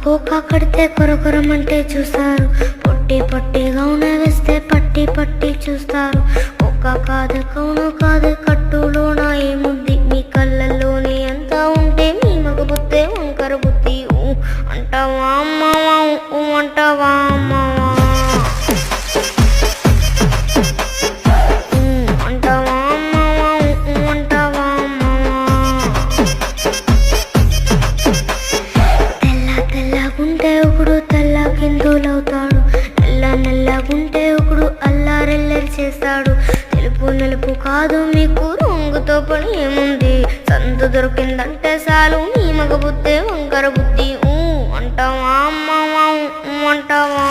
కోక కడితే కొరకొరమంటే చూస్తారు, పొట్టి పొట్టిగా వేస్తే పట్టి పట్టి చూస్తారు. ఒక్క కాదు కౌను కాదు కట్టులోన ఏముంది, మీ కళ్ళల్లోనే ఎంత ఉంటే మీ మగ బుద్ధే వంకర బుద్ధి. అంటావా అమ్మవా అంటావా అమ్మవా అంటావా అమ్మవా అంటావా అమ్మవా. తెల్లగుంటే ఒకడు తెల్ల కిందులవుతాడు, నల్లగుంటే ఒకడు అల్లారెల్లరి చేస్తాడు. తెలుపు నలుపు కాదు మీకు రంగుతో పని ఏముంది, సందు దొరికిందంటే చాలు మీ మగ బుద్ధే వంకర బుద్ధి. అంటావా అమ్మవా అంటావా.